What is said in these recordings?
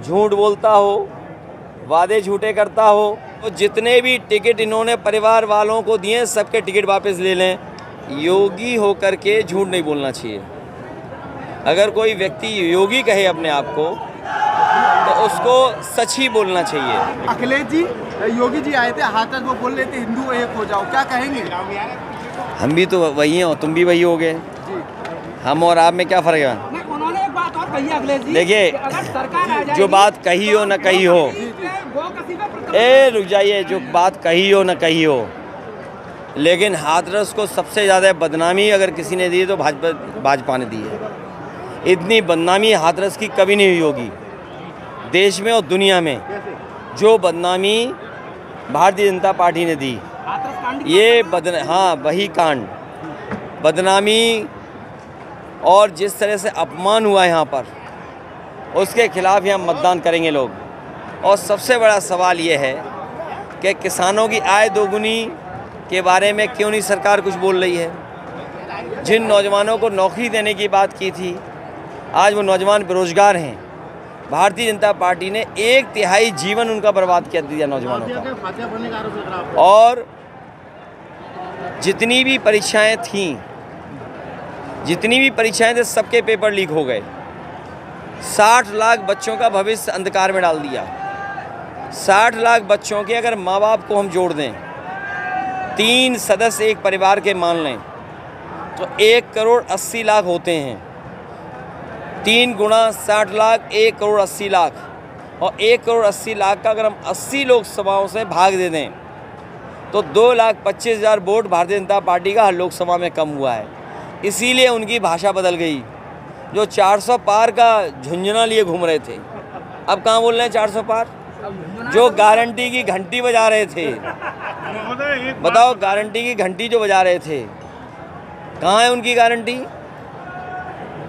झूठ बोलता हो, वादे झूठे करता हो, तो जितने भी टिकट इन्होंने परिवार वालों को दिए सबके टिकट वापस ले लें। योगी होकर के झूठ नहीं बोलना चाहिए। अगर कोई व्यक्ति योगी कहे अपने आप को तो उसको सच ही बोलना चाहिए। अखिलेश जी, योगी जी आए थे, हाथरस वो बोल रहे थे हिंदू एक हो जाओ, क्या कहेंगे? हम भी तो वही हैं और तुम भी वही हो गए। हम और आप में क्या फ़र्क है? उन्होंने एक बात और कही अखिलेश जी, देखिए, जो बात कही हो न कही हो, रुक जाइए, जो बात कही हो न कही हो, लेकिन हाथरस को सबसे ज़्यादा बदनामी अगर किसी ने दी तो भाजपा ने दी है। इतनी बदनामी हाथरस की कभी नहीं हुई होगी देश में और दुनिया में, जो बदनामी भारतीय जनता पार्टी ने दी। ये हाँ, वही कांड, बदनामी और जिस तरह से अपमान हुआ यहाँ पर, उसके खिलाफ यहाँ मतदान करेंगे लोग। और सबसे बड़ा सवाल ये है कि किसानों की आय दोगुनी के बारे में क्यों नहीं सरकार कुछ बोल रही है। जिन नौजवानों को नौकरी देने की बात की थी, आज वो नौजवान बेरोजगार हैं। भारतीय जनता पार्टी ने 1/3 जीवन उनका बर्बाद कर दिया नौजवानों का। और जितनी भी परीक्षाएं थीं, थे, सबके पेपर लीक हो गए। 60 लाख बच्चों का भविष्य अंधकार में डाल दिया। 60 लाख बच्चों के अगर माँ बाप को हम जोड़ दें, 3 सदस्य एक परिवार के मान लें, तो 1 करोड़ 80 लाख होते हैं। 3 गुणा 60 लाख, 1 करोड़ 80 लाख। और 1 करोड़ 80 लाख का अगर हम 80 लोकसभाओं से भाग दे दें तो 2,25,000 वोट भारतीय जनता पार्टी का हर लोकसभा में कम हुआ है। इसीलिए उनकी भाषा बदल गई। जो 400 पार का झुंझुना लिए घूम रहे थे, अब कहाँ बोल रहे हैं 400 पार? जो गारंटी की घंटी बजा रहे थे, बताओ, गारंटी की घंटी जो बजा रहे थे, कहाँ है उनकी गारंटी?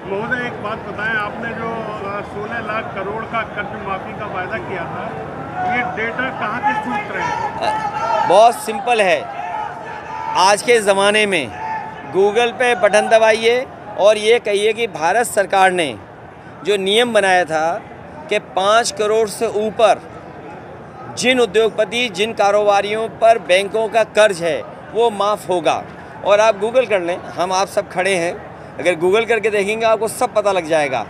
महोदय, एक बात बताएं, आपने जो 16 लाख करोड़ का कर्ज माफी का वायदा किया था, ये डेटा कहाँ के सूत्र है? बहुत सिंपल है। आज के ज़माने में गूगल पे बटन दबाइए और ये कहिए कि भारत सरकार ने जो नियम बनाया था कि 5 करोड़ से ऊपर जिन उद्योगपति, जिन कारोबारियों पर बैंकों का कर्ज है वो माफ़ होगा। और आप गूगल कर लें, हम आप सब खड़े हैं, अगर गूगल करके देखेंगे आपको सब पता लग जाएगा।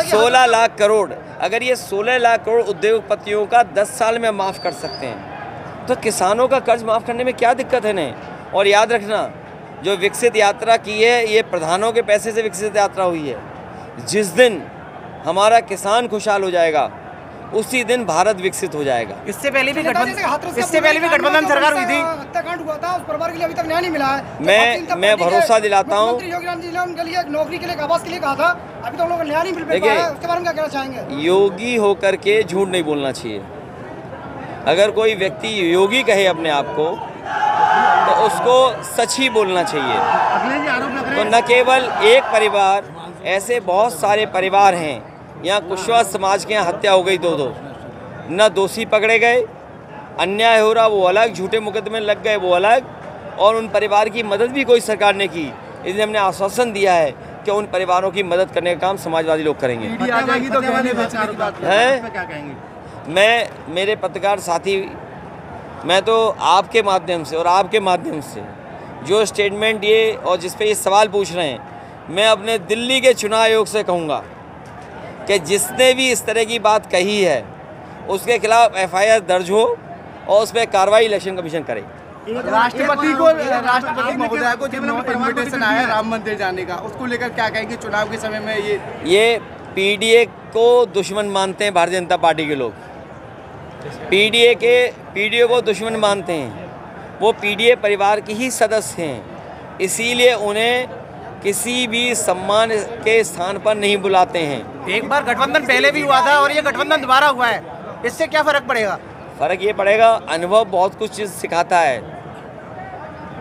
16 लाख करोड़, अगर ये 16 लाख करोड़ उद्योगपतियों का 10 साल में माफ़ कर सकते हैं तो किसानों का कर्ज माफ़ करने में क्या दिक्कत है नहीं? और याद रखना, जो विकसित यात्रा की है, ये प्रधानों के पैसे से विकसित यात्रा हुई है। जिस दिन हमारा किसान खुशहाल हो जाएगा उसी दिन भारत विकसित हो जाएगा। इससे पहले भी गठबंधन सरकार हुई थी, हत्याकांड हुआ था, उस परिवार के लिए अभी तक न्याय नहीं मिला है। मैं भरोसा दिलाता हूँ, नौकरी के लिए, आवास के लिए कहा था, अभी तो हम लोग न्याय नहीं मिल पाया है। उसके बारे में क्या कहना चाहेंगे? योगी होकर के झूठ नहीं बोलना चाहिए। अगर कोई व्यक्ति योगी कहे अपने आप को तो उसको सच ही बोलना चाहिए। तो न केवल एक परिवार, ऐसे बहुत सारे परिवार हैं। यहाँ कुशवाहा समाज के यहाँ हत्या हो गई 2-2, न दोषी पकड़े गए, अन्याय हो रहा वो अलग, झूठे मुकदमे लग गए वो अलग, और उन परिवार की मदद भी कोई सरकार ने की। इसलिए हमने आश्वासन दिया है कि उन परिवारों की मदद करने का काम समाजवादी लोग करेंगे। मेरे पत्रकार साथी, मैं तो आपके माध्यम से और आपके माध्यम से जो स्टेटमेंट ये और जिस पे ये सवाल पूछ रहे हैं, मैं अपने दिल्ली के चुनाव आयोग से कहूँगा कि जिसने भी इस तरह की बात कही है उसके खिलाफ FIR दर्ज हो और उस पर कार्रवाई इलेक्शन कमीशन करे। राष्ट्रपति महोदय को जब इन्विटेशन आया राम मंदिर जाने का, उसको लेकर क्या कहेंगे? चुनाव के समय में ये PDA को दुश्मन मानते हैं भारतीय जनता पार्टी के लोग। PDA को दुश्मन मानते हैं। वो PDA परिवार के ही सदस्य हैं, इसीलिए उन्हें किसी भी सम्मान के स्थान पर नहीं बुलाते हैं। एक बार गठबंधन पहले भी हुआ था और ये गठबंधन दोबारा हुआ है, इससे क्या फ़र्क पड़ेगा? फ़र्क ये पड़ेगा, अनुभव बहुत कुछ चीज़ सिखाता है।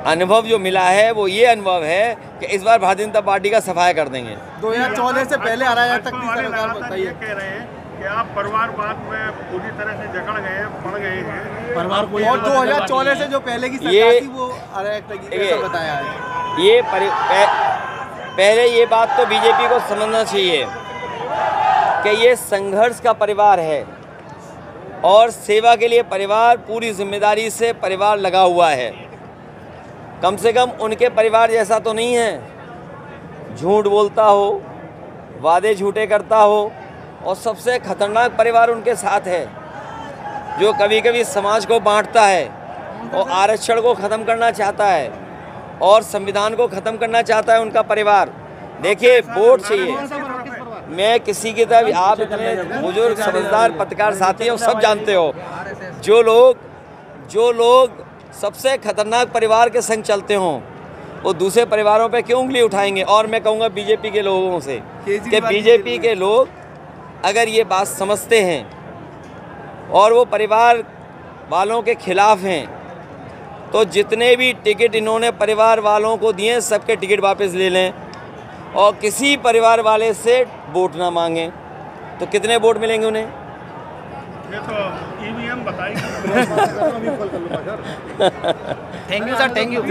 अनुभव जो मिला है वो ये अनुभव है कि इस बार भारतीय जनता पार्टी का सफाया कर देंगे। 2014 से पहले अराया तक की सरकार बताइए। कह रहे हैं कि आप परिवारवाद में पूरी तरह से जकड़ गए हैं, पड़ गए हैं। परिवार को और 2014 से जो पहले की सरकार थी वो अराया तक की ऐसा बताया है। ये पहले ये बात तो बीजेपी को समझना चाहिए कि ये संघर्ष का परिवार है और सेवा के लिए परिवार पूरी जिम्मेदारी से परिवार लगा हुआ है। कम से कम उनके परिवार जैसा तो नहीं है, झूठ बोलता हो, वादे झूठे करता हो, और सबसे खतरनाक परिवार उनके साथ है जो कभी कभी समाज को बांटता है और आरक्षण को ख़त्म करना चाहता है और संविधान को ख़त्म करना चाहता है उनका परिवार। देखिए, वोट चाहिए। मैं किसी की तरफ, आप इतने बुजुर्ग समझदार पत्रकार साथी हो, सब जानते हो, जो लोग सबसे खतरनाक परिवार के संग चलते हों वो दूसरे परिवारों पे क्यों उंगली उठाएंगे। और मैं कहूँगा बीजेपी के लोगों से कि बीजेपी के लोग अगर ये बात समझते हैं और वो परिवार वालों के खिलाफ हैं तो जितने भी टिकट इन्होंने परिवार वालों को दिए सबके टिकट वापस ले लें और किसी परिवार वाले से वोट ना मांगें। तो कितने वोट मिलेंगे उन्हें? ये तो ईवीएम बताएगी। Thank you sir, thank you.